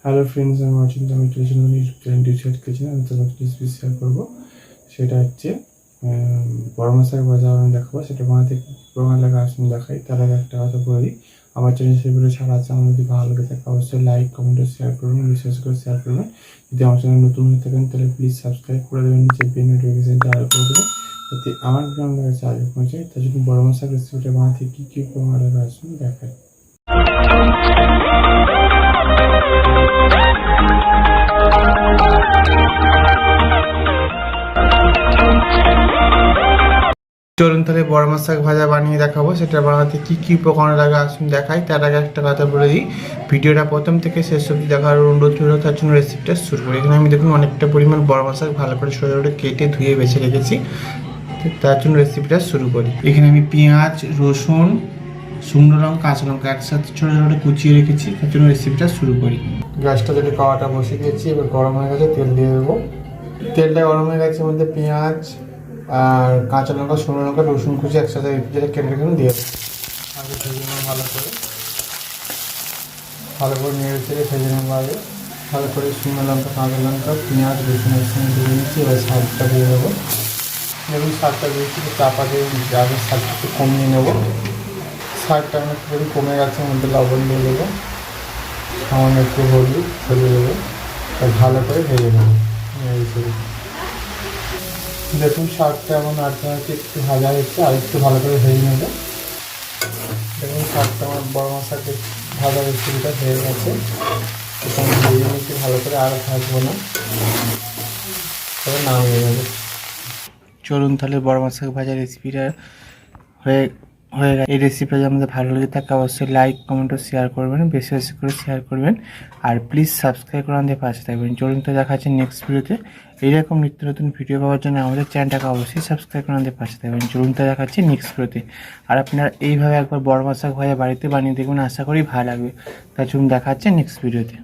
Hello friends, আমি অচিন্ত। আমি tuition kitchen আমি তোমাকে রেসিপি শেয়ার করবো। সেটা হচ্ছে বড় মশার ভাজা আমি দেখাবো। সেটা বানাতে প্রমাণ লেখা আসুন দেখাই। তার আগে একটা কথা বলে দিই, আমার চ্যানেল সেগুলো ছাড়া আছে। আমার যদি ভালো লাগে থাকে অবশ্যই লাইক কমেন্ট ও শেয়ার করবেন, বিশেষ করে শেয়ার করবেন। যদি আমার চ্যানেল নতুন হয়ে থাকেন তাহলে প্লিজ সাবস্ক্রাইব করে দেবেন, নিচে বেল নোটিফিকেশনটা অল করে দেবেন, যাতে আমার ভিডিও আপনার কাছে আগে পৌঁছায়। তার জন্য বড় মশার রেসিপিটা বানাতে কী কী প্রমাণ লেখা আসুন দেখাই। চলুন তাহলে বড় মাছ শাক ভাজা বানিয়ে দেখাবো। সেটা বানাতে কী কী উপকরণ লাগে আসুন দেখাই। তার আগে একটা কথা বলে দিই, ভিডিওটা প্রথম থেকে শেষ অবধি দেখার অনুরোধ রইল। তার জন্য রেসিপিটা শুরু করি। এখানে আমি দেখুন অনেকটা পরিমাণ বড় মাছ শাক ভালো করে ছোটো ছোটো কেটে ধুয়ে বেছে রেখেছি। তার জন্য রেসিপিটা শুরু করি। এখানে আমি পেঁয়াজ, রসুন, শুকনো লঙ্কা, কাঁচা লঙ্কা একসাথে ছোটো ছোটো কুচিয়ে রেখেছি। তার জন্য রেসিপিটা শুরু করি। গ্যাসটা যদি কড়াটা বসিয়ে দিয়েছি, এবার গরম হয়ে গেছে, তেল দিয়ে দেবো। তেলটা গরম হয়ে গেছে, মধ্যে পেঁয়াজ আর কাঁচা লঙ্কা, শুকনো লঙ্কা, রসুন কুচি একসাথে যেটা কেটে রেখে দিয়ে দেবো। আগে ভেজে নেবো ভালো করে নেড়ে চেড়ে ভেজে নেবো। আগে ভালো করে শুকনো লঙ্কা, কাঁচা লঙ্কা, পেঁয়াজ, রসুন একসঙ্গে দিয়ে নিচ্ছি। এবার শাকটা দিয়ে দেবো। দেখুন শাকটা দিয়েছি, চাপা দিয়ে আগে শাকটা একটু কমিয়ে নেবো। শাকটা আমার একটু কমে গেছে, মধ্যে লবণ দিয়ে দেবো, সামান্য একটু হলুদ ছড়িয়ে দেবো। ভালো করে ভেজে নেবো। দেখুন শাকটা এমন আটকে একটু ভাজা হচ্ছে, আর একটু ভালো করে ভেজে নেবো। দেখুন শাকটা আমার বড় মশলাকে ভাজা রেসিপিটা হয়ে গেছে। এখানে ভেজে নিচ্ছি ভালো করে, আর ভাজবো না, তবে নামিয়ে নেবো। চলুন তাহলে বড় মশলা ভাজা রেসিপিটা হয়ে হয়ে গেছে। এই রেসিপিটা যদি আমাদের ভালো লেগে থাকে অবশ্যই লাইক কমেন্ট ও শেয়ার করবেন, বেশি বেশি করে শেয়ার করবেন। আর প্লিজ সাবস্ক্রাইব করে আমাদের পাশে থাকবেন। চলুন তো দেখা হচ্ছে নেক্সট ভিডিওতে। এইরকম নিত্য নতুন ভিডিও পাওয়ার জন্য আমাদের চ্যানেলটাকে অবশ্যই সাবস্ক্রাইব করে আমাদের পাশে থাকবেন। চলুন তো দেখা হচ্ছে নেক্সট ভিডিওতে। আর আপনারা এইভাবে একবার বড় মাছ ভাজা বাড়িতে বানিয়ে দেখবেন, আশা করি ভালো লাগবে। তাই চলুন দেখা হচ্ছে নেক্সট ভিডিওতে।